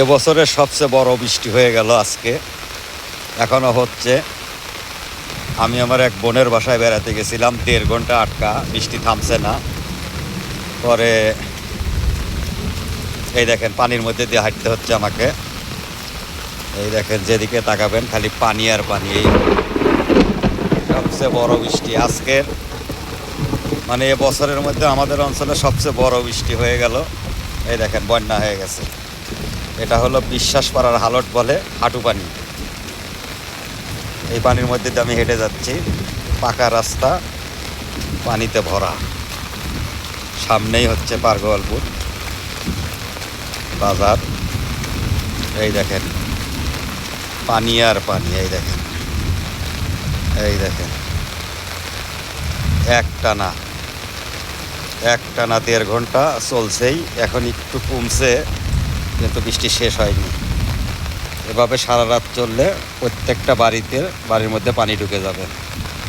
এবছরের সবচেয়ে বড় বৃষ্টি হয়ে গেল আজকে, এখনো হচ্ছে। আমি আমার এক বোনের বাসায় বেড়াতে গেছিলাম, 1.5 ঘন্টা আটকা, বৃষ্টি থামছে না। পরে এই দেখেন পানির মধ্যে দিয়ে হাঁটতে হচ্ছে আমাকে। এই দেখেন যেদিকে তাকাবেন খালি পানি আর পানি। এই সবচেয়ে বড় বৃষ্টি আজকের, মানে এ বছরের মধ্যে আমাদের অঞ্চলে সবচেয়ে বড় বৃষ্টি হয়ে গেল। এই দেখেন বন্যা হয়ে গেছে। এটা হলো বিশ্বাসপাড়ার হালট বলে, হাঁটু পানি। এই পানির মধ্যে দিয়ে আমি হেঁটে যাচ্ছি, পাকা রাস্তা পানিতে ভরা। সামনেই হচ্ছে পারগোয়ালপুর বাজার। এই দেখেন পানি আর পানি। এই দেখেন, এই দেখেন একটানা 1.5 ঘন্টা চলছেই। এখন একটু কমছে, কিন্তু বৃষ্টি শেষ হয়নি। এভাবে সারা রাত চললে প্রত্যেকটা বাড়ির মধ্যে পানি ঢুকে যাবে।